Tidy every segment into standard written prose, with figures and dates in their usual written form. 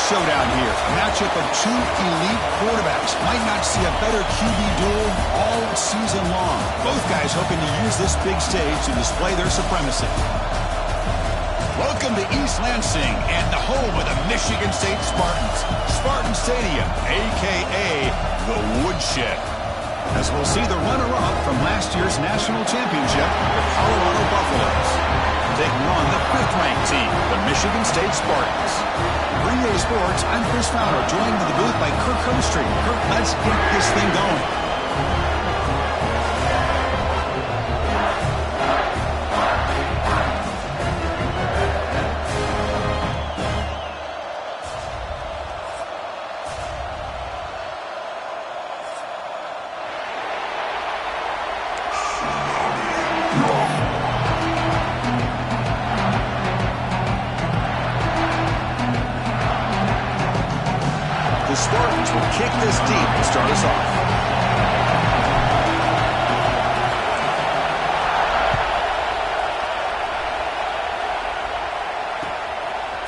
showdown here. A matchup of two elite quarterbacks. Might not see a better QB duel all season long. Both guys hoping to use this big stage to display their supremacy. Welcome to East Lansing and the home of the Michigan State Spartans. Spartan Stadium, a.k.a. the Woodshed. As we'll see the runner-up from last year's national championship, the Colorado Buffaloes. Taking on the 5th-ranked team, the Michigan State Spartans. For EA Sports, I'm Chris Fowler, joined in the booth by Kirk Herbstreit. Kirk, let's get this thing going. The Spartans will kick this deep to start us off.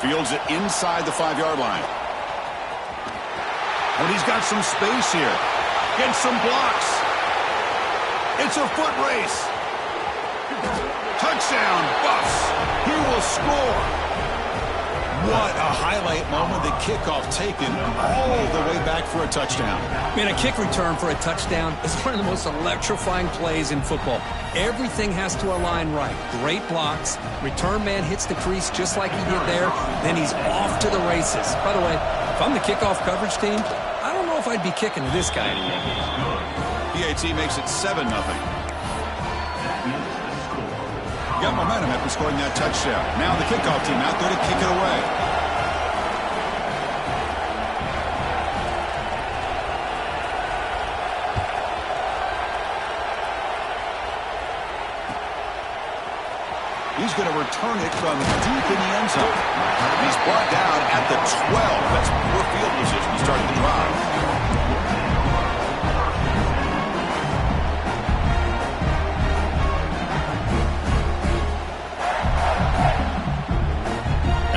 Fields it inside the 5-yard line. But he's got some space here. Gets some blocks. It's a foot race. Touchdown, Buffs. He will score. What a highlight moment. The kickoff taken all the way back for a touchdown. Man, a kick return for a touchdown is one of the most electrifying plays in football. Everything has to align right. Great blocks. Return man hits the crease just like he did there. Then he's off to the races. By the way, if I'm the kickoff coverage team, I don't know if I'd be kicking to this guy anymore. PAT makes it 7-0. Got momentum after scoring that touchdown. Now the kickoff team out there to kick it away. He's going to return it from deep in the end zone. And he's brought down at the 12. That's poor field position to start the drive.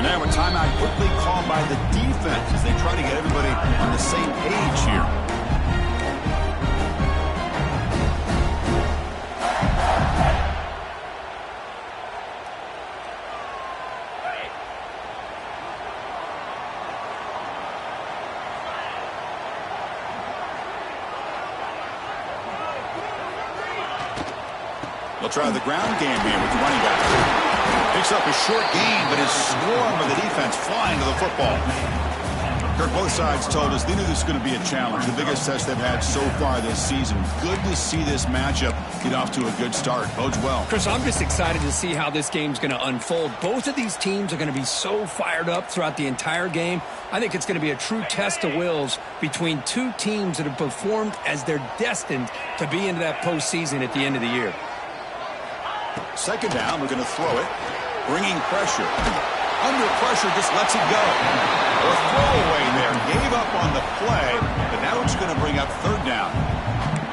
Now a timeout quickly called by the defense as they try to get everybody on the same page here. They'll try the ground game here with the running back. Picks up a short gain, but his swarm of the defense flying to the football. Kirk, both sides told us they knew this was going to be a challenge, the biggest test they've had so far this season. Good to see this matchup get off to a good start. Bodes well. Chris, I'm just excited to see how this game's going to unfold. Both of these teams are going to be so fired up throughout the entire game. I think it's going to be a true test of wills between two teams that have performed as they're destined to be into that postseason at the end of the year. Second down, we're going to throw it. Bringing pressure. Under pressure, just lets it go. A throwaway there. Gave up on the play, but now it's going to bring up third down.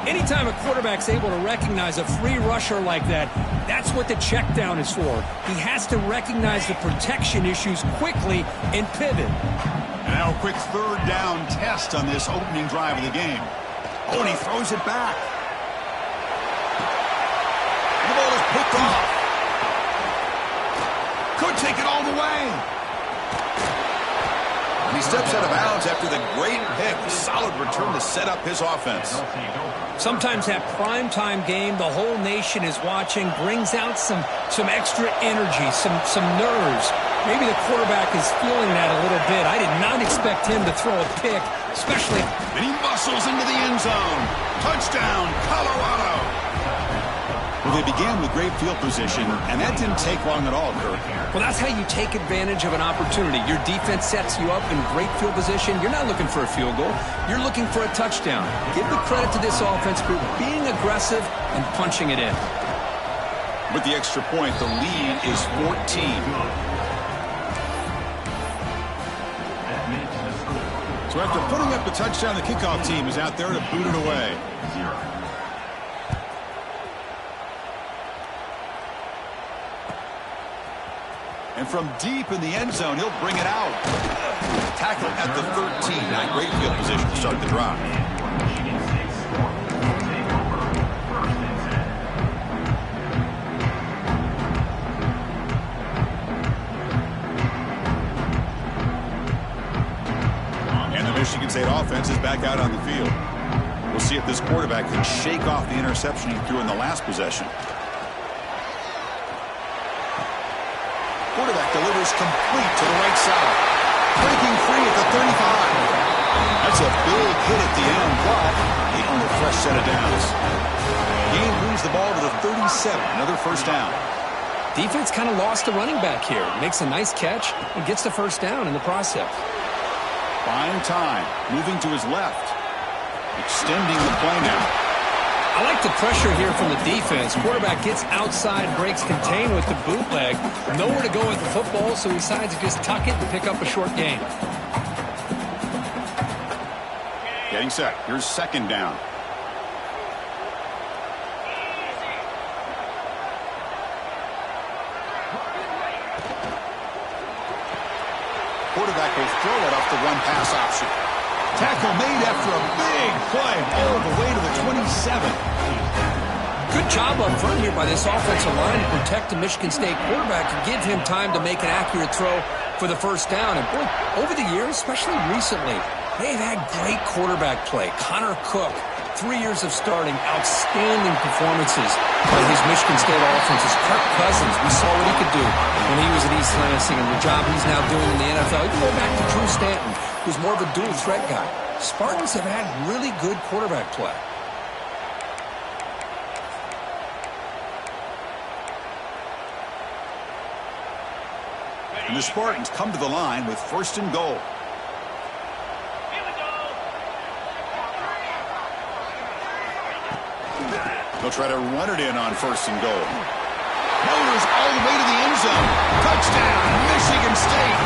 Anytime a quarterback's able to recognize a free rusher like that, that's what the check down is for. He has to recognize the protection issues quickly and pivot. And now a quick third down test on this opening drive of the game. Oh, and he throws it back. The ball is picked off. Could take it all the way. And he steps out of bounds after the great pick. Solid return to set up his offense. Sometimes that primetime game, the whole nation is watching, brings out some extra energy, some nerves. Maybe the quarterback is feeling that a little bit. I did not expect him to throw a pick, especially. And he muscles into the end zone. Touchdown, Colorado. Well, they began with great field position, and that didn't take long at all, Kirk. Well, that's how you take advantage of an opportunity. Your defense sets you up in great field position. You're not looking for a field goal. You're looking for a touchdown. Give the credit to this offense for being aggressive and punching it in. With the extra point, the lead is 14. So after putting up the touchdown, the kickoff team is out there to boot it away. And from deep in the end zone, he'll bring it out. tackle at the 13. Now, great field position to start the drive. And the Michigan State offense is back out on the field. We'll see if this quarterback can shake off the interception he threw in the last possession. Quarterback delivers complete to the right side. Breaking free at the 35. That's a big hit at the end, but they earn a fresh set of downs. Gain moves the ball to the 37. Another first down. Defense kind of lost the running back here. Makes a nice catch and gets the first down in the process. Buying time. Moving to his left. Extending the play now. I like the pressure here from the defense. Quarterback gets outside, breaks contain with the bootleg. Nowhere to go with the football, so he decides to just tuck it and pick up a short gain. Getting set. Here's second down. Quarterback will throw it off the run-pass option. Tackle made after a big play all the way to the 27. Good job up front here by this offensive line to protect the Michigan State quarterback and give him time to make an accurate throw for the first down. And boy, over the years, especially recently, they've had great quarterback play. Connor Cook, 3 years of starting, outstanding performances by his Michigan State offenses. Kirk Cousins, we saw what he could do when he was at East Lansing and the job he's now doing in the NFL. You can go back to Drew Stanton, who's more of a dual threat guy. Spartans have had really good quarterback play. And the Spartans come to the line with first and goal. They'll try to run it in on first and goal. Motors all the way to the end zone. Touchdown, Michigan State.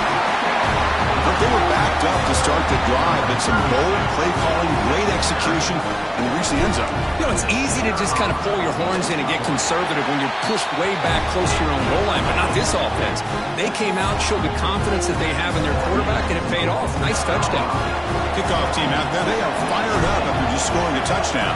But they were backed up to start the drive, but some bold play calling, great execution, and they reached the end zone. You know, it's easy to just kind of pull your horns in and get conservative when you're pushed way back close to your own goal line, but not this offense. They came out, showed the confidence that they have in their quarterback, and it paid off. Nice touchdown. Kickoff team out there, they are fired up after just scoring a touchdown.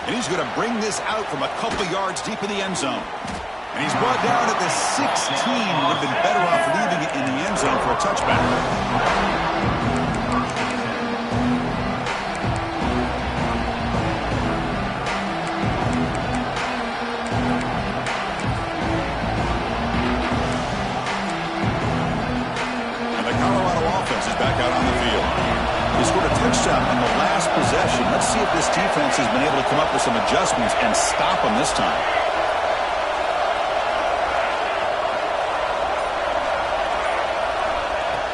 And he's going to bring this out from a couple yards deep in the end zone. And he's brought down at the 16. Would have been better off leaving it in the end zone for a touchback. And the Colorado offense is back out on the field. He scored a touchdown on the last possession. Let's see if this defense has been able to come up with some adjustments and stop them this time.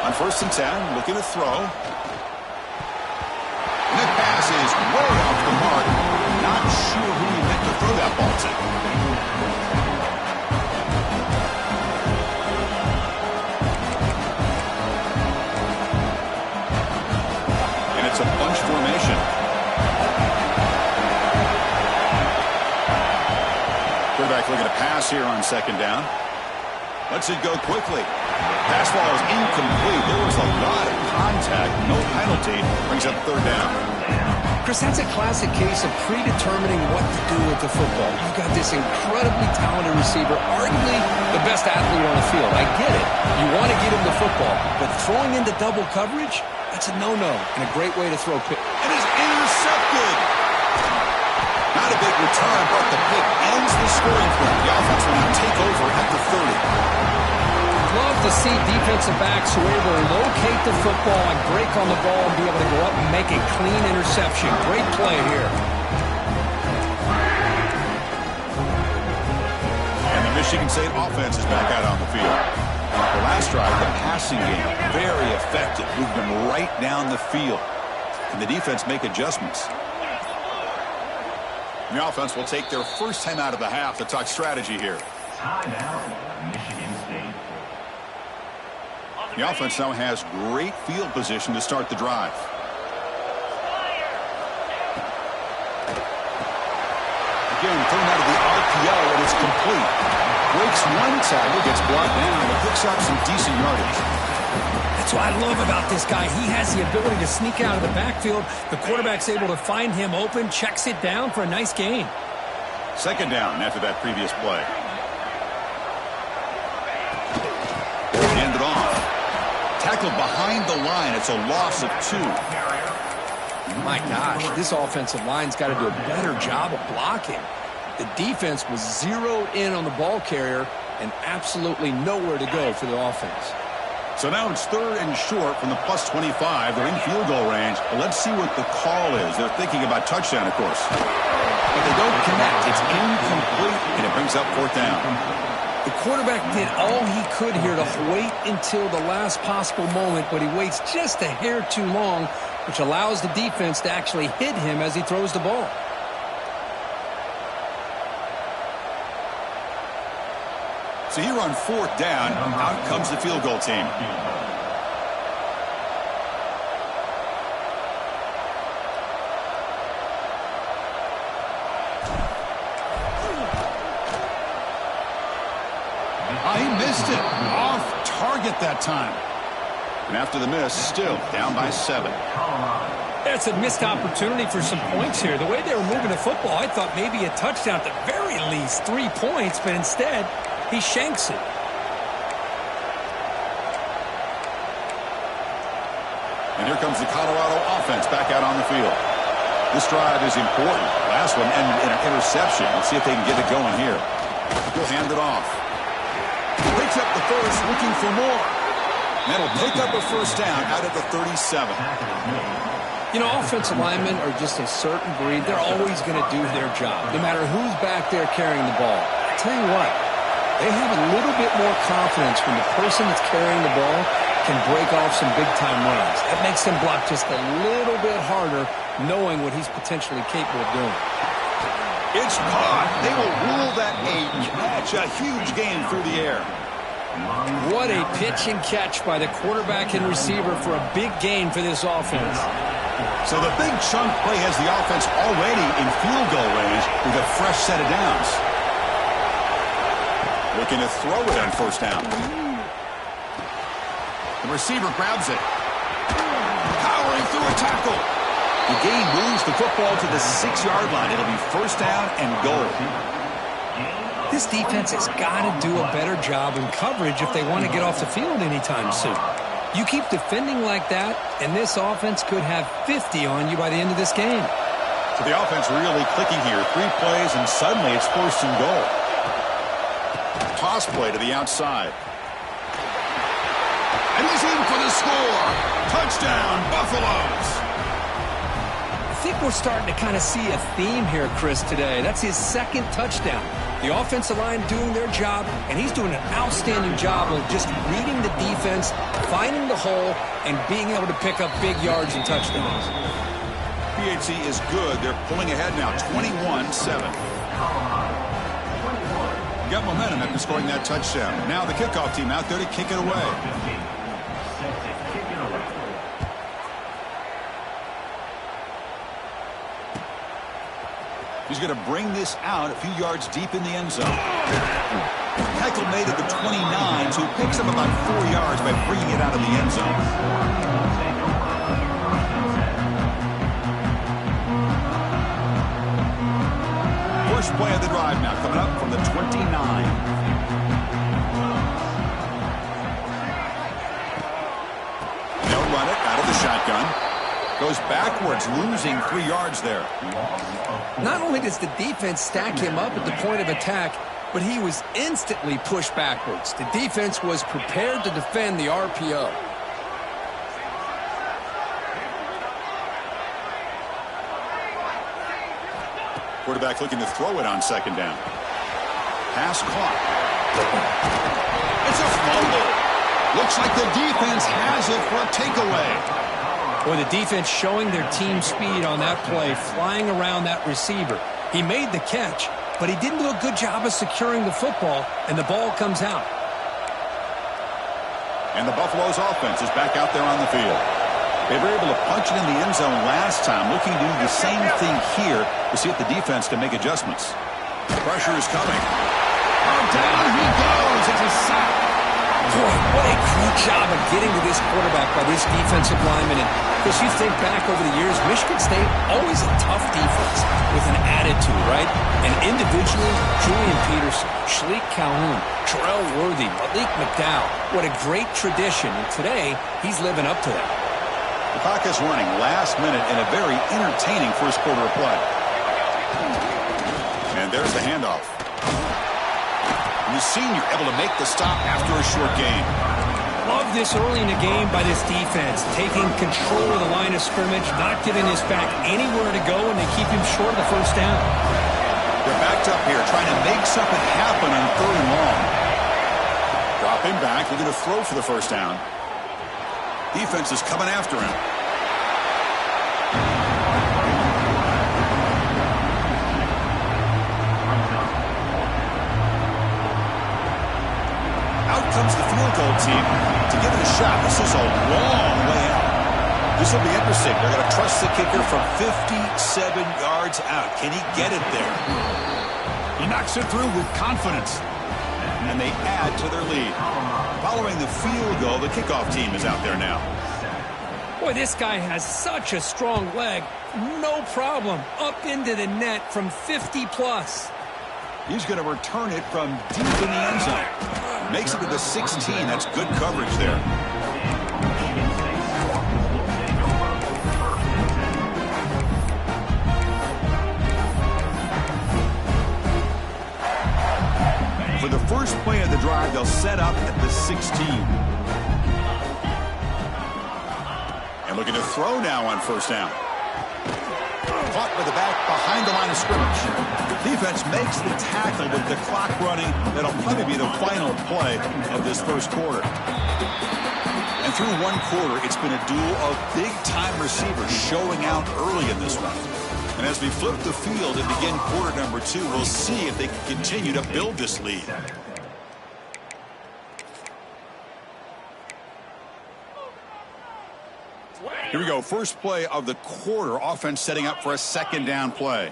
On first and 10, looking to throw. And that pass is way off the mark. Not sure who he meant to throw that ball to. It's a bunch formation. Quarterback looking to pass here on second down. Lets it go quickly. Pass ball is incomplete. There was a lot of contact. No penalty. Brings up third down. Chris, that's a classic case of predetermining what to do with the football. You've got this incredibly talented receiver, arguably the best athlete on the field. I get it. You want to get him the football, but throwing into double coverage, that's a no-no and a great way to throw pick. It is intercepted. Not a big return, but the pick ends the scoring point. The offense will now take over at the 30. Love to see defensive backs who are able to locate the football and break on the ball and be able to go up and make a clean interception. Great play here. And the Michigan State offense is back out on the field. The last drive, the passing game, very effective. Moved them right down the field. Can the defense make adjustments? And the offense will take their first time out of the half to talk strategy here. Timeout, Michigan State. The offense now has great field position to start the drive. Again, thrown out of the yell when it's complete. Breaks one tackle, gets brought down, but picks up some decent yardage. That's what I love about this guy. He has the ability to sneak out of the backfield. The quarterback's able to find him open, checks it down for a nice gain. Second down after that previous play. Hand it off. Tackled behind the line. It's a loss of 2. My gosh, this offensive line's got to do a better job of blocking. The defense was zeroed in on the ball carrier and absolutely nowhere to go for the offense. So now it's 3rd and short from the plus 25. They're in field goal range. But let's see what the call is. They're thinking about touchdown, of course. But they don't connect. It's incomplete, and it brings up 4th down. The quarterback did all he could here to wait until the last possible moment, but he waits just a hair too long, which allows the defense to actually hit him as he throws the ball. So here on 4th down, out comes the field goal team. He missed it. Off target that time. And after the miss, still down by 7. That's a missed opportunity for some points here. The way they were moving the football, I thought maybe a touchdown at the very least, 3 points, but instead, he shanks it. And here comes the Colorado offense back out on the field. This drive is important. Last one ended in an interception. Let's see if they can get it going here. He'll hand it off. Picks up the first, looking for more. That'll pick up a 1st down out at the 37. You know, offensive linemen are just a certain breed. They're always going to do their job, no matter who's back there carrying the ball. I tell you what, they have a little bit more confidence when the person that's carrying the ball can break off some big-time runs. That makes them block just a little bit harder, knowing what he's potentially capable of doing. It's caught. They will rule that a catch. A huge gain through the air. What a pitch and catch by the quarterback and receiver for a big gain for this offense. So the big chunk play has the offense already in field goal range with a fresh set of downs. Looking to throw it on 1st down. The receiver grabs it. Powering through a tackle. The gain moves the football to the 6-yard line. It'll be 1st down and goal. This defense has got to do a better job in coverage if they want to get off the field anytime soon. You keep defending like that, and this offense could have 50 on you by the end of this game. So the offense really clicking here. 3 plays, and suddenly it's 1st and goal. Toss play to the outside. And he's in for the score. Touchdown, Buffaloes. I think we're starting to kind of see a theme here, Chris, today. That's his 2nd touchdown. The offensive line doing their job, and he's doing an outstanding job of just reading the defense, finding the hole, and being able to pick up big yards and touchdowns. PHC is good. They're pulling ahead now, 21-7. Got momentum after scoring that touchdown. Now the kickoff team out there to kick it away. He's going to bring this out a few yards deep in the end zone. Tackle made at the 29, so he picks up about 4 yards by bringing it out of the end zone. First play of the drive now coming up from the 29. They'll run it out of the shotgun. Goes backwards, losing 3 yards there. Not only does the defense stack him up at the point of attack, but he was instantly pushed backwards. The defense was prepared to defend the RPO. Quarterback looking to throw it on 2nd down. Pass clock. It's a fumble. Looks like the defense has it for a takeaway. Boy, the defense showing their team speed on that play, flying around that receiver. He made the catch, but he didn't do a good job of securing the football, and the ball comes out. And the Buffaloes offense is back out there on the field. They were able to punch it in the end zone last time, looking to do the same thing here to see if the defense can make adjustments. Pressure is coming. Oh, down he goes. It's a sack. Boy, what a great job of getting to this quarterback by this defensive lineman. And as you think back over the years, Michigan State, always a tough defense with an attitude, right? And individually, Julian Peterson, Shalik Calhoun, Terrell Worthy, Malik McDowell. What a great tradition. And today, he's living up to that. The clock is running last minute in a very entertaining first quarter of play. And there's the handoff. The senior able to make the stop after a short gain. Love this early in the game by this defense, taking control of the line of scrimmage, not giving this back anywhere to go, and they keep him short of the first down. They're backed up here, trying to make something happen on 3rd and long. Drop him back, looking to throw for the first down. Defense is coming after him. Comes the field goal team to give it a shot. This is a long way out. This will be interesting. They're going to trust the kicker from 57 yards out. Can he get it there? He knocks it through with confidence. And they add to their lead. Following the field goal, the kickoff team is out there now. Boy, this guy has such a strong leg. No problem. Up into the net from 50 plus. He's going to return it from deep in the end zone. Makes it to the 16. That's good coverage there. For the first play of the drive, they'll set up at the 16. And looking to throw now on first down. Caught with the back behind the line of scrimmage. Defense makes the tackle with the clock running. That'll probably be the final play of this first quarter. And through one quarter, it's been a duel of big-time receivers showing out early in this one. And as we flip the field and begin quarter number 2, we'll see if they can continue to build this lead. Here we go. First play of the quarter. Offense setting up for a second down play.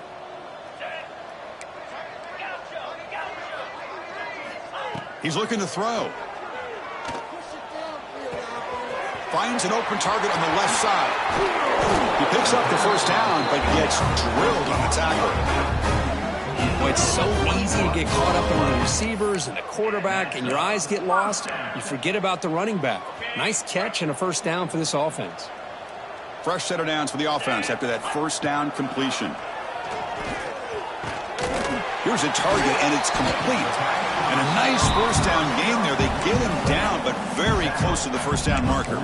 He's looking to throw. Finds an open target on the left side. He picks up the first down, but gets drilled on the tackle. Well, it's so easy to get caught up in the receivers and the quarterback, and your eyes get lost. You forget about the running back. Nice catch and a first down for this offense. Fresh set of downs for the offense after that first down completion. Here's a target, and it's complete. And a nice first down game there. They get him down, but very close to the first down marker.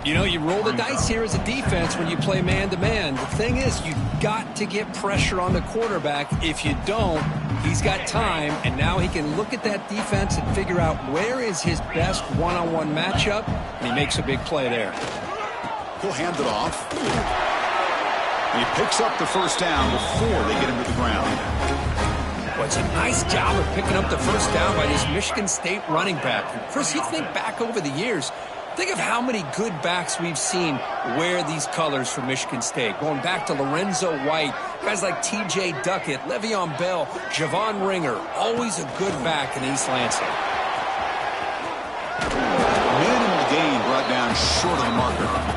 You know, you roll the dice here as a defense when you play man-to-man. The thing is, you've got to get pressure on the quarterback. If you don't, he's got time, and now he can look at that defense and figure out where is his best one-on-one matchup, and he makes a big play there. He'll hand it off. And he picks up the first down before they get him to the ground. Well, it's a nice job of picking up the first down by this Michigan State running back. Chris, you think back over the years, think of how many good backs we've seen wear these colors for Michigan State. Going back to Lorenzo White, guys like T.J. Duckett, Le'Veon Bell, Javon Ringer, always a good back in East Lansing. Minimal gain brought down short of the marker.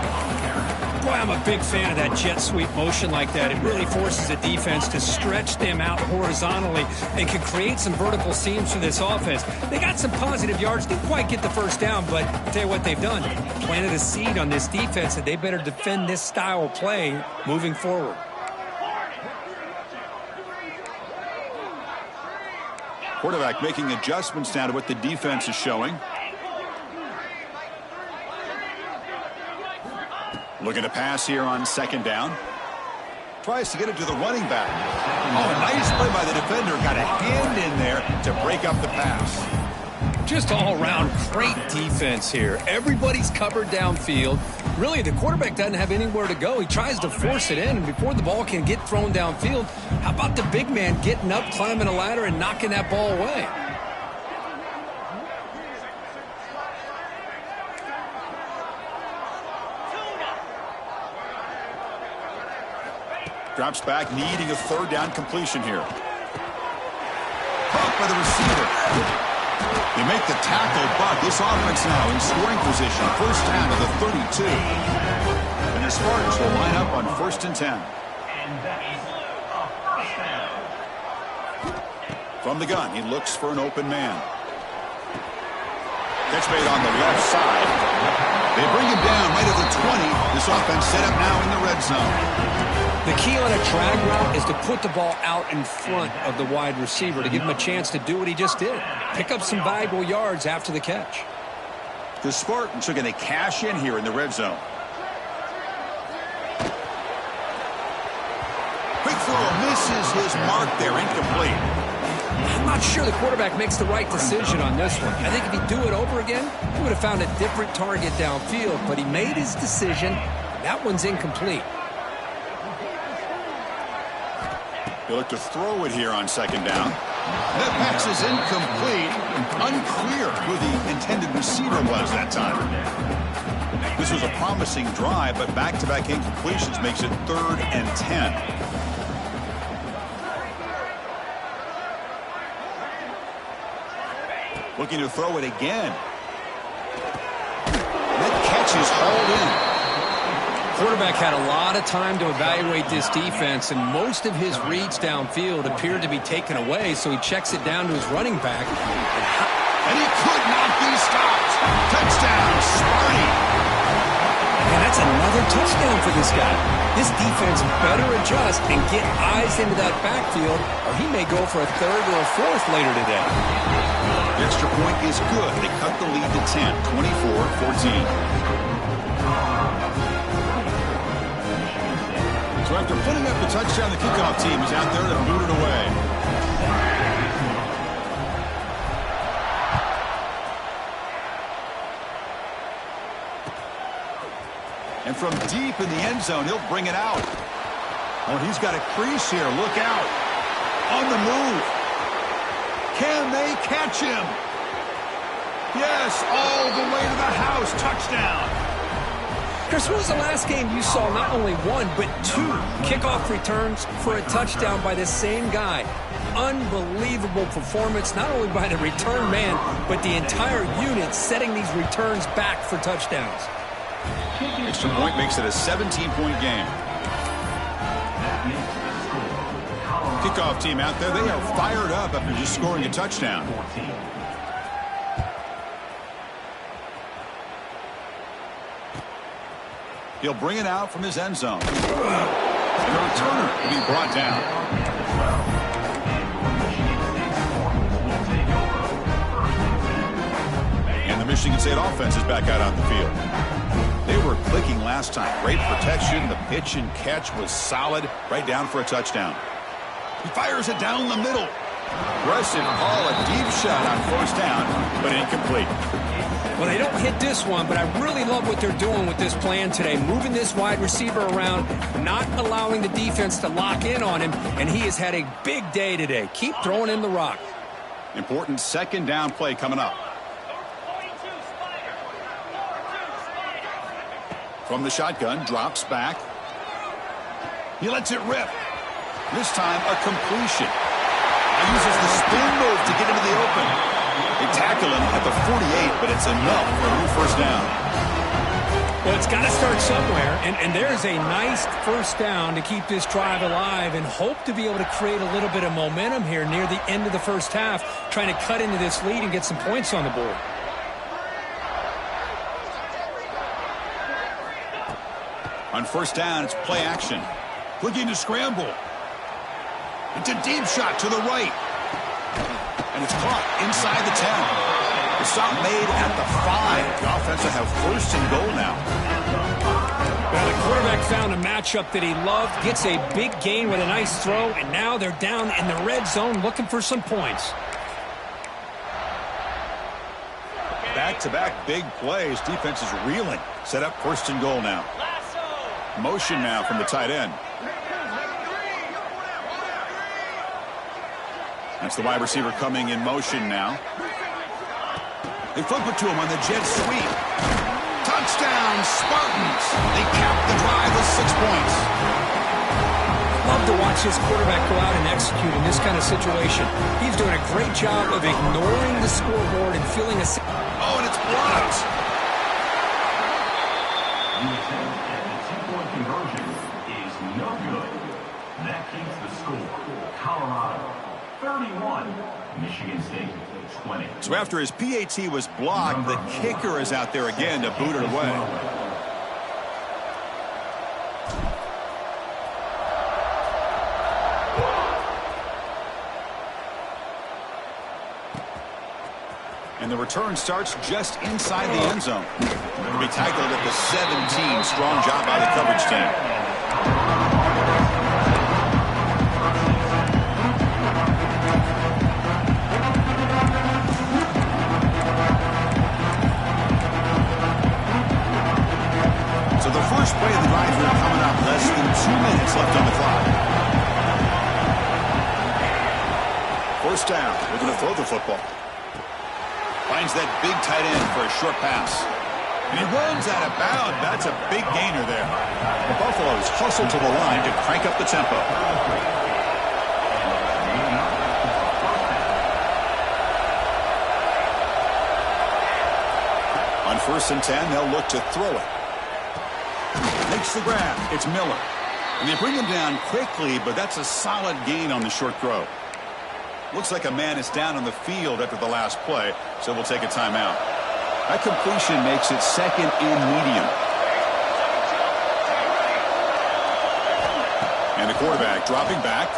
Boy, I'm a big fan of that jet sweep motion like that. It really forces the defense to stretch them out horizontally and can create some vertical seams for this offense. They got some positive yards, didn't quite get the first down, but I'll tell you what they've done. Planted a seed on this defense that they better defend this style of play moving forward. Quarterback making adjustments now to what the defense is showing. Looking to pass here on second down. Tries to get it to the running back. Oh, a nice play by the defender. Got a hand in there to break up the pass. Just all around great defense here. Everybody's covered downfield. Really, the quarterback doesn't have anywhere to go. He tries to force it in, and before the ball can get thrown downfield, how about the big man getting up, climbing a ladder, and knocking that ball away? Drops back, needing a third down completion here. by the receiver. They make the tackle, but this offense now in scoring position. First down to the 32. And the Spartans will line up on 1st and 10. And that is a first down. From the gun, he looks for an open man. Catch made on the left side. They bring him down right at the 20. This offense set up now in the red zone. The key on a drag route is to put the ball out in front of the wide receiver to give him a chance to do what he just did. Pick up some valuable yards after the catch. The Spartans are going to cash in here in the red zone. Quick throw misses his mark there, incomplete. I'm not sure the quarterback makes the right decision on this one. I think if he'd do it over again, he would have found a different target downfield, but he made his decision. That one's incomplete. He'll look to throw it here on 2nd down. That pass is incomplete. Unclear who the intended receiver was that time. This was a promising drive, but back-to-back incompletions makes it 3rd and 10. Looking to throw it again. That catch is hauled in. Quarterback had a lot of time to evaluate this defense, and most of his reads downfield appeared to be taken away, so he checks it down to his running back. And he could not be stopped. Touchdown, Sparty. And that's another touchdown for this guy. This defense better adjust and get eyes into that backfield, or he may go for a 3rd or a 4th later today. The extra point is good. They cut the lead to 10, 24-14. So after putting up the touchdown, the kickoff team is out there to boot it away. And from deep in the end zone, he'll bring it out. Oh, he's got a crease here. Look out. On the move. Can they catch him? Yes, all the way to the house. Touchdown. Chris, when was the last game you saw not only 1, but 2 kickoff returns for a touchdown by the same guy? Unbelievable performance, not only by the return man, but the entire unit setting these returns back for touchdowns. Extra point makes it a 17-point game. Kickoff team out there, they are fired up after just scoring a touchdown. He'll bring it out from his end zone. The returner will be brought down. And the Michigan State offense is back out on the field. They were clicking last time. Great protection. The pitch and catch was solid. Right down for a touchdown. He fires it down the middle. Aggressive call, a deep shot on 1st down, but incomplete. Well, they don't hit this one, but I really love what they're doing with this plan today. Moving this wide receiver around, not allowing the defense to lock in on him, and he has had a big day today. Keep throwing him the rock. Important 2nd down play coming up. From the shotgun, drops back. He lets it rip. This time, a completion. He uses the spin move to get into the open. They tackle him at the 48, but it's enough for a new 1st down. Well, it's got to start somewhere, and there's a nice 1st down to keep this drive alive and hope to be able to create a little bit of momentum here near the end of the 1st half, trying to cut into this lead and get some points on the board. On 1st down, it's play action. Looking to scramble. It's a deep shot to the right. And it's caught inside the 10. The stop made at the 5. The offense will have 1st and goal now. Well, the quarterback found a matchup that he loved, gets a big gain with a nice throw, and now they're down in the red zone looking for some points. Back-to-back big plays. Defense is reeling. Set up 1st and goal now. Motion now from the tight end. That's the wide receiver coming in motion now. They flip it to him on the jet sweep. Touchdown, Spartans. They cap the drive with 6 points. Love to watch his quarterback go out and execute in this kind of situation. He's doing a great job of ignoring the scoreboard and feeling a... Oh, and it's blocked. The attempt at the two-point conversion is no good. That keeps the score. Colorado 31, Michigan State 20. So after his PAT was blocked, the kicker is out there again to boot it away. And the return starts just inside the end zone. It'll be tackled at the 17. Strong job by the coverage team. So the first play of the drive here coming up. Less than 2 minutes left on the clock. First down. We're going to throw the football. Finds that big tight end for a short pass. And he runs out of bounds. That's a big gainer there. The Buffaloes hustle to the line to crank up the tempo. On 1st and 10, they'll look to throw it. Makes the grab. It's Miller. And they bring him down quickly, but that's a solid gain on the short throw. Looks like a man is down on the field after the last play, so we'll take a timeout. That completion makes it 2nd and medium. And the quarterback dropping back.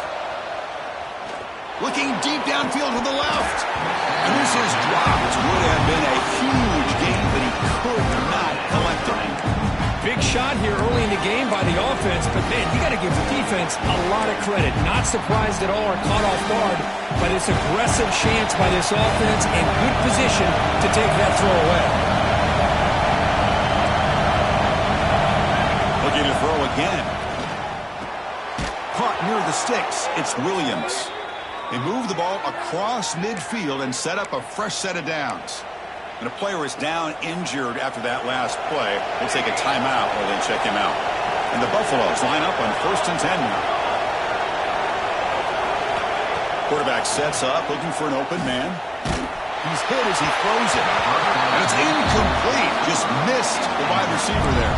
Looking deep downfield to the left. And this is dropped. Would have been a huge gain, but he could not collect it. Big shot here early in the game by the offense, but man, you got to give the defense a lot of credit. Not surprised at all or caught off guard by this aggressive chance by this offense and good position to take that throw away. Looking to throw again. Caught near the sticks. It's Williams. They move the ball across midfield and set up a fresh set of downs. And a player is down injured after that last play. They take a timeout or they check him out. And the Buffaloes line up on 1st and 10 now. Quarterback sets up, looking for an open man. He's hit as he throws it. And it's incomplete. Just missed the wide receiver there.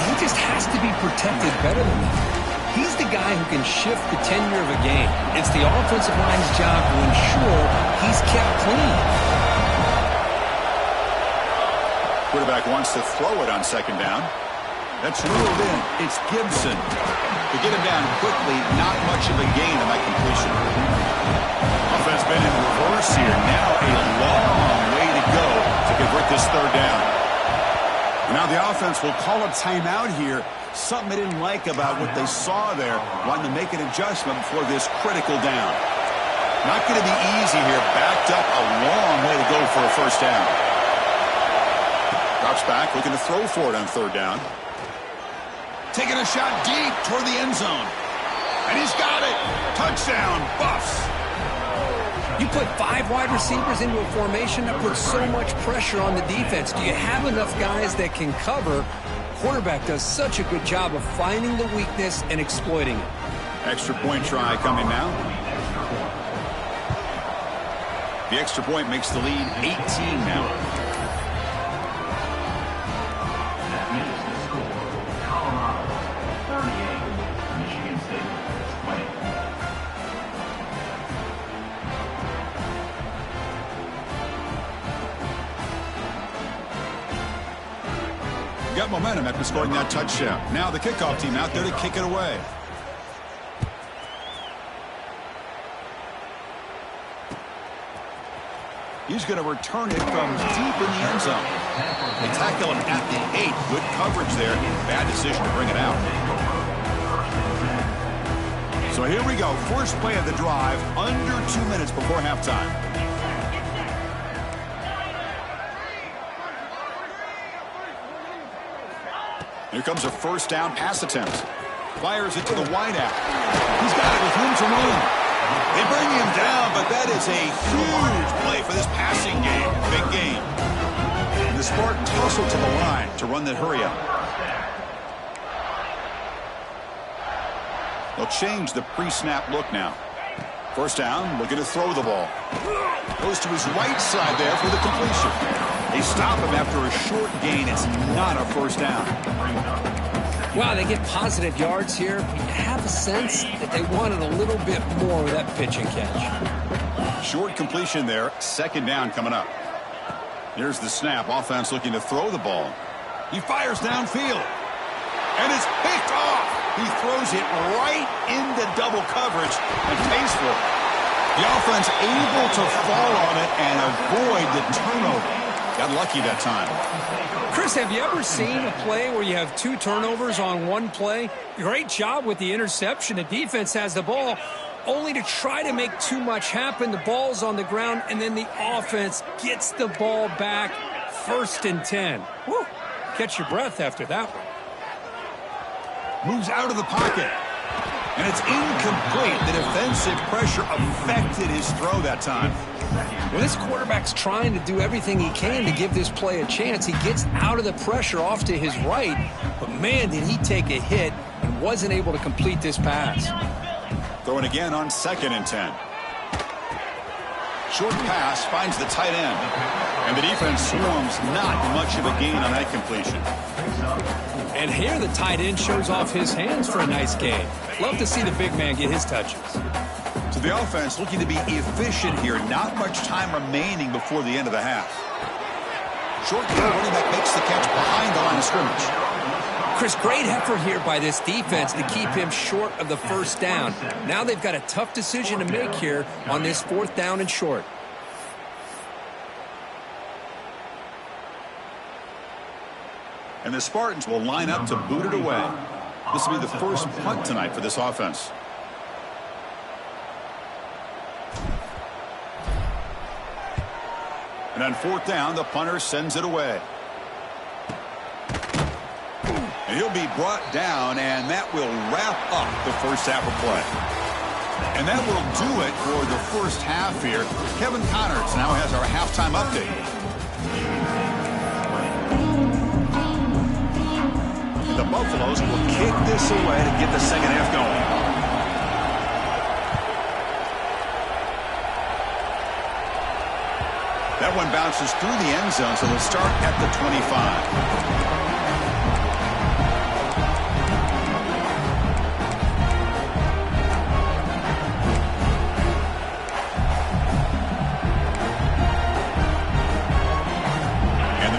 He just has to be protected better than that. He's the guy who can shift the tenure of a game. It's the offensive line's job to ensure he's kept clean. Quarterback wants to throw it on 2nd down. That's reeled in. It's Gibson. To get him down quickly, not much of a gain on that completion. Offense been in reverse here. Now a long way to go to convert this 3rd down. Now the offense will call a timeout here. Something they didn't like about what they saw there. Wanting to make an adjustment before this critical down. Not going to be easy here. Backed up a long way to go for a 1st down. Drops back, looking to throw for it on 3rd down. Taking a shot deep toward the end zone. And he's got it. Touchdown, Buffs. You put 5 wide receivers into a formation that puts so much pressure on the defense. Do you have enough guys that can cover? Quarterback does such a good job of finding the weakness and exploiting it. Extra point try coming now. The extra point makes the lead 18 now. Got momentum after scoring that touchdown. Now the kickoff team out there to kick it away. He's going to return it from deep in the end zone. They tackle him at the 8. Good coverage there. Bad decision to bring it out. So here we go. First play of the drive. Under 2 minutes before halftime. Here comes a 1st down pass attempt. Fires it to the wideout. He's got it with room to run. They bring him down, but that is a huge play for this passing game. Big game. And the Spartans hustle to the line to run that hurry up. They'll change the pre-snap look now. First down, looking to throw the ball. Goes to his right side there for the completion. They stop him after a short gain. It's not a first down. Wow, they get positive yards here. You have a sense that they wanted a little bit more with that pitch and catch. Short completion there. Second down coming up. Here's the snap. Offense looking to throw the ball. He fires downfield. And it's picked off. He throws it right into double coverage and pays for it. The offense able to fall on it and avoid the turnover. Got lucky that time. Chris, have you ever seen a play where you have 2 turnovers on one play? Great job with the interception. The defense has the ball, only to try to make too much happen. The ball's on the ground, and then the offense gets the ball back. 1st and 10. Woo. Catch your breath after that one. Moves out of the pocket. And it's incomplete. The defensive pressure affected his throw that time. Well, this quarterback's trying to do everything he can to give this play a chance. He gets out of the pressure off to his right, but man, did he take a hit and wasn't able to complete this pass. Throwing again on 2nd and 10. Short pass finds the tight end. And the defense swarms not much of a gain on that completion. And here the tight end shows off his hands for a nice gain. Love to see the big man get his touches. So the offense looking to be efficient here. Not much time remaining before the end of the half. Short kick, running back makes the catch behind the line of scrimmage. Chris, great effort here by this defense to keep him short of the first down. Now they've got a tough decision to make here on this 4th down and short. And the Spartans will line up to boot it away. This will be the first punt tonight for this offense. And on 4th down, the punter sends it away. And he'll be brought down, and that will wrap up the first half of play. And that will do it for the first half here. Kevin Connors now has our halftime update. The Buffaloes will kick this away to get the second half going. That one bounces through the end zone, so they'll start at the 25.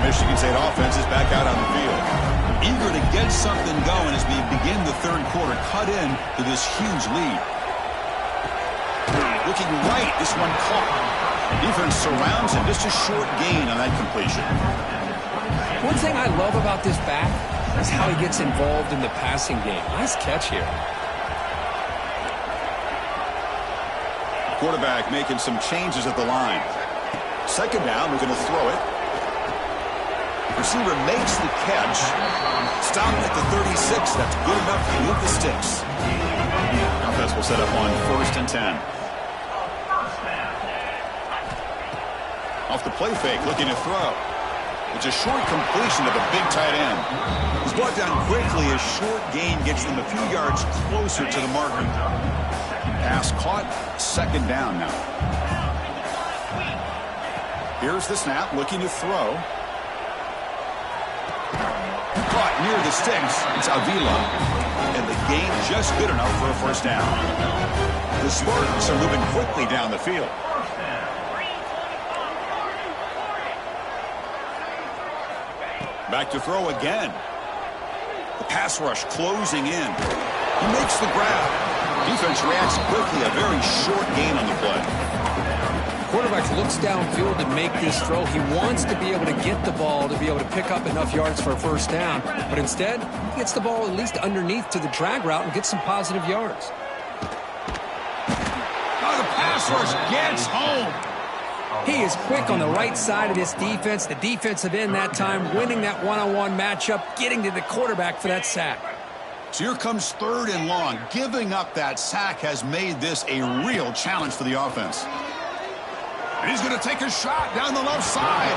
Michigan State offense is back out on the field. Eager to get something going as we begin the 3rd quarter. Cut in to this huge lead. Looking right, this one caught. Defense surrounds him. Just a short gain on that completion. One thing I love about this back is how he gets involved in the passing game. Nice catch here. Quarterback making some changes at the line. 2nd down, we're going to throw it. Receiver makes the catch. Stopped at the 36. That's good enough to move the sticks. Offense will set up on 1st and 10. Off the play fake, looking to throw. It's a short completion to the big tight end. He's brought down quickly. A short gain gets them a few yards closer to the marker. Pass caught. 2nd down now. Here's the snap, looking to throw. Caught near the sticks. It's Avila. And the gain just good enough for a first down. The Spartans are moving quickly down the field. Back to throw again. The pass rush closing in. He makes the grab. Defense reacts quickly. A very short gain on the play. Quarterback looks downfield to make this throw. He wants to be able to get the ball to be able to pick up enough yards for a first down. But instead, he gets the ball at least underneath to the drag route and gets some positive yards. Oh, the pass rush gets home. He is quick on the right side of this defense. The defensive end that time winning that one-on-one matchup, getting to the quarterback for that sack. So here comes 3rd and long. Giving up that sack has made this a real challenge for the offense. And he's going to take a shot down the left side.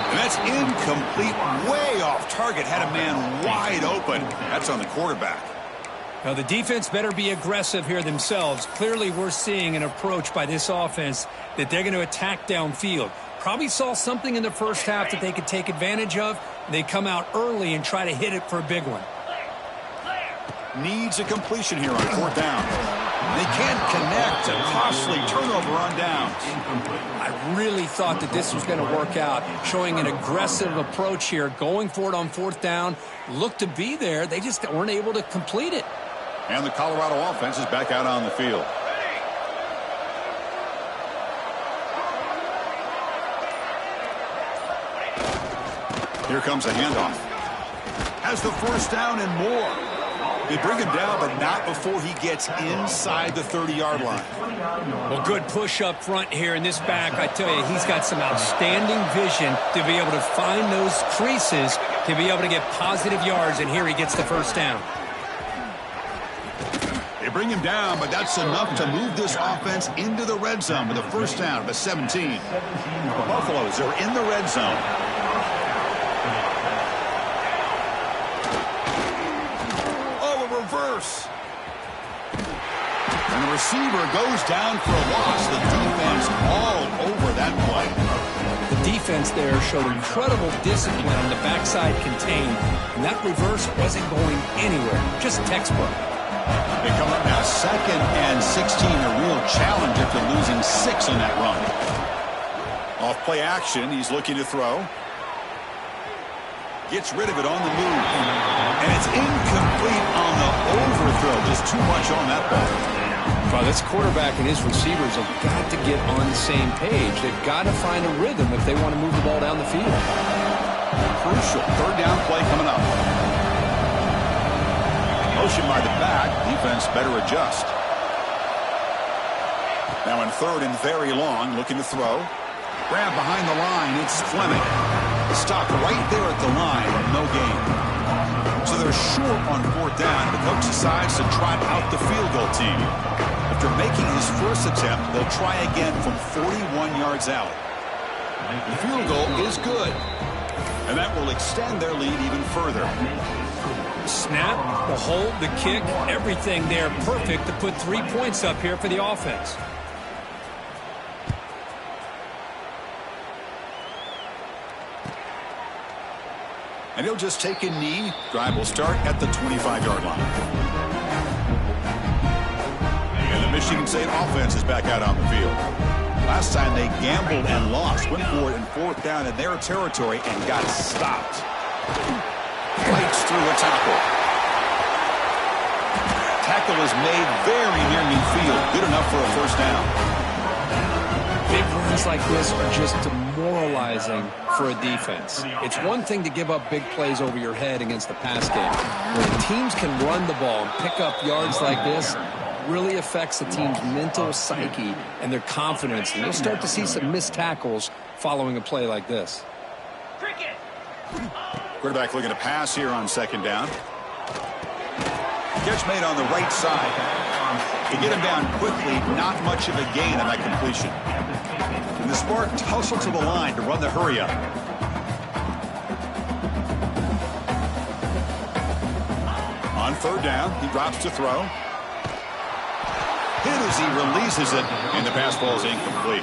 And that's incomplete, way off target. Had a man wide open. That's on the quarterback. Now, the defense better be aggressive here themselves. Clearly, we're seeing an approach by this offense that they're going to attack downfield. Probably saw something in the first half that they could take advantage of. They come out early and try to hit it for a big one. Needs a completion here on fourth down. They can't connect. A costly turnover on downs. I really thought that this was going to work out, showing an aggressive approach here, going for it on fourth down. Looked to be there. They just weren't able to complete it. And the Colorado offense is back out on the field. Here comes a handoff. Has the first down and more. They bring him down, but not before he gets inside the 30-yard line. Well, good push up front here in this back. I tell you, he's got some outstanding vision to be able to find those creases, to be able to get positive yards, and here he gets the first down. They bring him down, but that's enough to move this offense into the red zone with a first down to 17. The Buffaloes are in the red zone. Reverse. And the receiver goes down for a loss. The defense all over that play. The defense there showed incredible discipline on the backside contained, and that reverse wasn't going anywhere. Just textbook. They come up now 2nd and 16. A real challenge after losing 6 on that run. Off play action. He's looking to throw. Gets rid of it on the move. And it's incomplete on the overthrow. Just too much on that ball. Well, this quarterback and his receivers have got to get on the same page. They've got to find a rhythm if they want to move the ball down the field. Crucial third down play coming up. Motion by the back. Defense better adjust. Now in third and very long. Looking to throw. Grab behind the line. It's Fleming. Stopped right there at the line. No gain. So they're short on fourth down. The coach decides to trot out the field goal team. After making his first attempt, they'll try again from 41 yards out. The field goal is good. And that will extend their lead even further. Snap, the hold, the kick, everything there perfect to put 3 points up here for the offense. And he'll just take a knee. Drive will start at the 25-yard line. And the Michigan State offense is back out on the field. Last time they gambled and lost. Went for it in fourth down in their territory and got stopped. Fights through a tackle. Tackle is made very near midfield. Good enough for a first down. Big runs like this are just demoralizing for a defense. It's one thing to give up big plays over your head against the pass game. When teams can run the ball and pick up yards like this, it really affects the team's mental psyche and their confidence. And you'll start to see some missed tackles following a play like this. Quarterback looking to pass here on second down. Catch made on the right side. To get him down quickly, not much of a gain on that completion. And the Spartans hustle to the line to run the hurry up. On third down, he drops to throw. Hit as he releases it, and the pass ball is incomplete.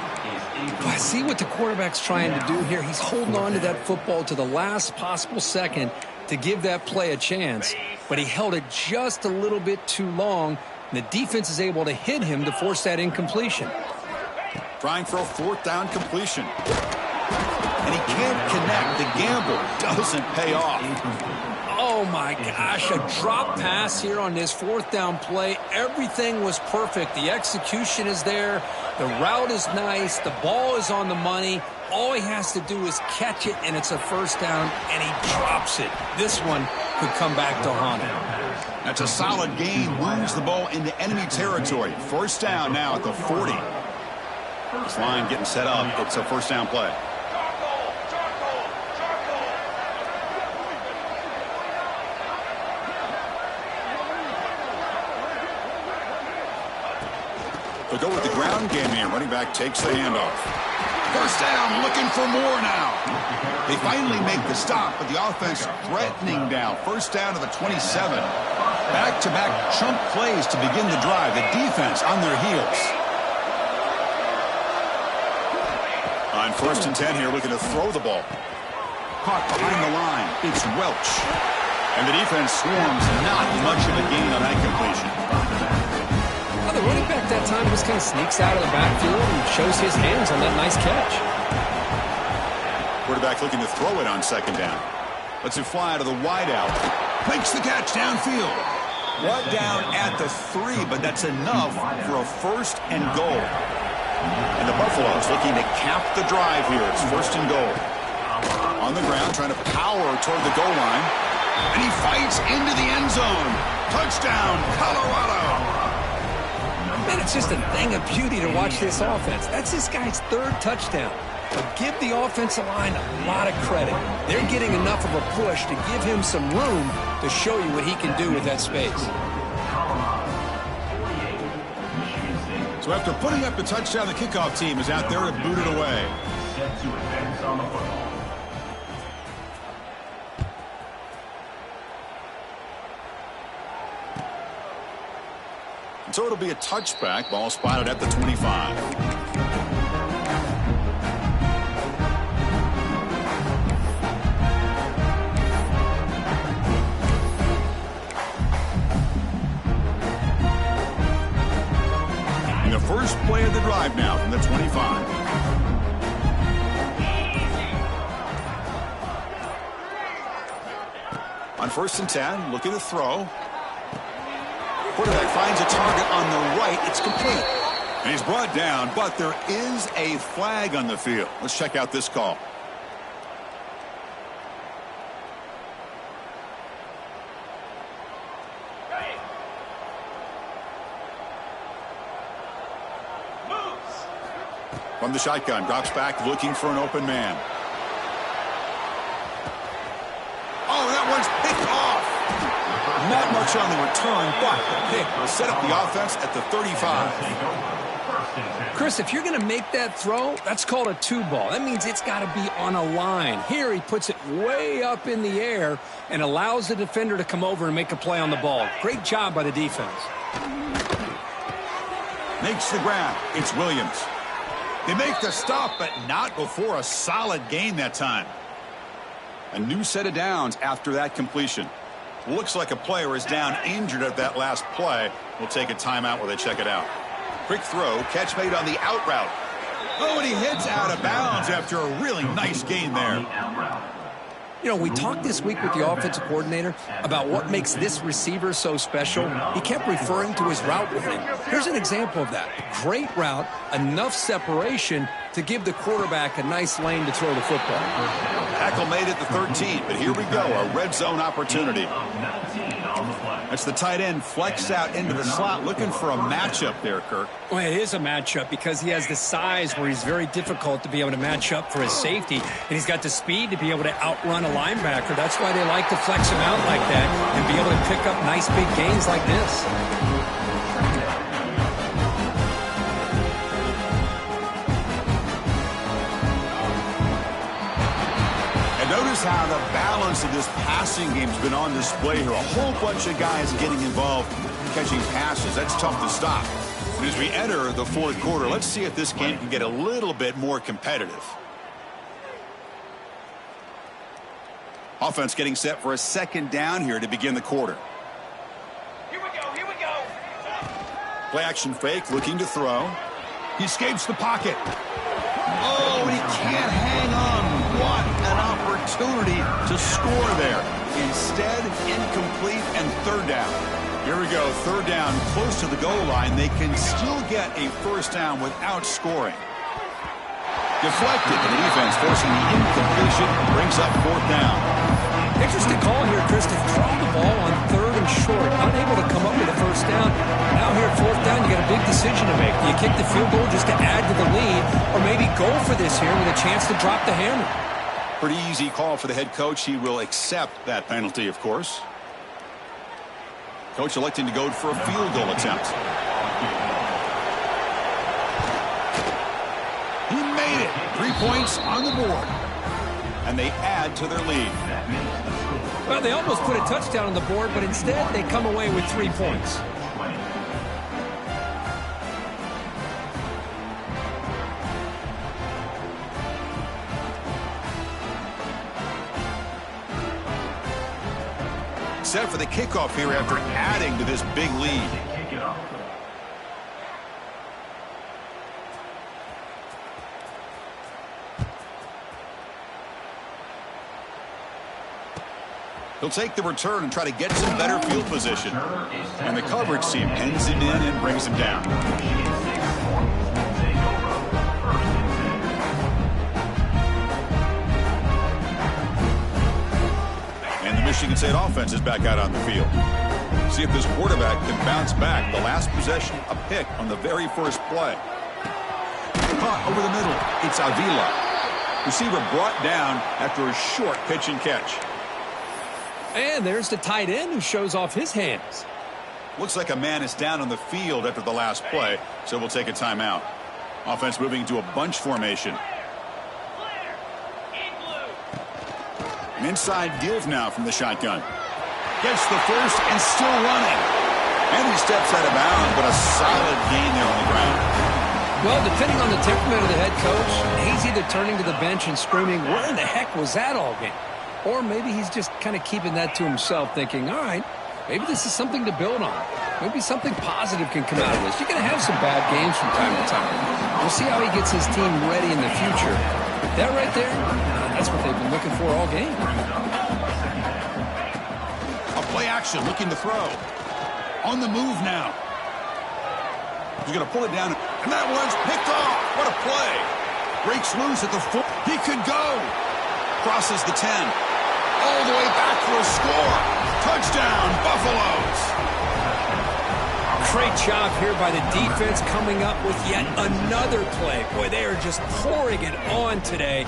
I see what the quarterback's trying to do here. He's holding on to that football to the last possible second to give that play a chance, but he held it just a little bit too long. And the defense is able to hit him to force that incompletion. Trying for a fourth down completion. And he can't connect. The gamble doesn't pay off. Oh, my gosh. A drop pass here on this fourth down play. Everything was perfect. The execution is there. The route is nice. The ball is on the money. All he has to do is catch it, and it's a first down, and he drops it. This one could come back to haunt him. That's a solid gain. Moves the ball into enemy territory. First down now at the 40. This line getting set up. It's a first down play. They'll go with the ground game here. Running back takes the handoff. First down, looking for more now. They finally make the stop, but the offense threatening down. First down to the 27. Back-to-back chunk plays to begin the drive. The defense on their heels. On 1st and 10 here, looking to throw the ball. Caught behind the line. It's Welch. And the defense swarms. Not much of a gain on that completion. Well, the running back that time just kind of sneaks out of the backfield and shows his hands on that nice catch. Quarterback looking to throw it on 2nd down. Lets it fly to the wideout. Makes the catch downfield. Brought down at the 3, but that's enough for a 1st and goal. And the Buffaloes looking to cap the drive here. It's 1st and goal. On the ground, trying to power toward the goal line. And he fights into the end zone. Touchdown, Colorado. Man, it's just a thing of beauty to watch this offense. That's this guy's 3rd touchdown. But give the offensive line a lot of credit. They're getting enough of a push to give him some room to show you what he can do with that space. So after putting up the touchdown, the kickoff team is out there to boot it away. Set to advance on the football. So it'll be a touchback. Ball spotted at the 25. First play of the drive now from the 25. On 1st and 10, looking to throw. Quarterback finds a target on the right. It's complete. And he's brought down, but there is a flag on the field. Let's check out this call. From the shotgun, drops back, looking for an open man. Oh, that one's picked off. Not much on the return, but the pick will set up the offense at the 35. Chris, if you're going to make that throw, that's called a 2-ball. That means it's got to be on a line. Here he puts it way up in the air and allows the defender to come over and make a play on the ball. Great job by the defense. Makes the grab. It's Williams. They make the stop, but not before a solid gain that time. A new set of downs after that completion. Looks like a player is down injured at that last play. We'll take a timeout while they check it out. Quick throw, catch made on the out route. Oh, and he hits out of bounds after a really nice gain there. You know, we talked this week with the offensive coordinator about what makes this receiver so special. He kept referring to his route running. Here's an example of that. Great route, enough separation to give the quarterback a nice lane to throw the football. Tackle made at the 13, but here we go, a red zone opportunity. That's the tight end flexed out into the slot, looking for a matchup there, Kirk. Well, it is a matchup because he has the size where he's very difficult to be able to match up for his safety, and he's got the speed to be able to outrun a linebacker. That's why they like to flex him out like that and be able to pick up nice big gains like this. Notice how the balance of this passing game has been on display here. A whole bunch of guys getting involved catching passes. That's tough to stop. And as we enter the 4th quarter, let's see if this game can get a little bit more competitive. Offense getting set for a 2nd down here to begin the quarter. Here we go, here we go. Play action fake, looking to throw. He escapes the pocket. Oh, and he can't hang on. What an opportunity to score there. Instead, incomplete and 3rd down. Here we go, 3rd down, close to the goal line. They can still get a 1st down without scoring. Deflected, and the defense forcing the incompletion, brings up 4th down. Interesting call here, Chris, to throw the ball on 3rd and short. Unable to come up with a 1st down. Now here at 4th down, you got a big decision to make. Do you kick the field goal just to add to the lead, or maybe go for this here with a chance to drop the hammer? Pretty easy call for the head coach. He will accept that penalty, of course. Coach electing to go for a field goal attempt. He made it. 3 points on the board. And they add to their lead. Well, they almost put a touchdown on the board, but instead they come away with 3 points. Set for the kickoff here after adding to this big lead. He'll take the return and try to get some better field position. And the coverage team pins him in and brings him down. And the Michigan State offense is back out on the field. See if this quarterback can bounce back. The last possession, a pick on the very first play. Caught over the middle. It's Avila. Receiver brought down after a short pitch and catch. And there's the tight end who shows off his hands. Looks like a man is down on the field after the last play, so we'll take a timeout. Offense moving into a bunch formation. An inside give now from the shotgun. Gets the first and still running. And he steps out of bounds, but a solid gain there on the ground. Well, depending on the temperament of the head coach, he's either turning to the bench and screaming, where in the heck was that all game? Or maybe he's just kind of keeping that to himself, thinking, all right, maybe this is something to build on. Maybe something positive can come out of this. You're going to have some bad games from time to time. We'll see how he gets his team ready in the future. But that right there, that's what they've been looking for all game. A play action, looking to throw. On the move now. He's going to pull it down. And that one's picked off. What a play. Breaks loose at the 4. He could go. Crosses the 10. All the way back for a score. Touchdown, Buffaloes. Great job here by the defense coming up with yet another play. Boy, they are just pouring it on today.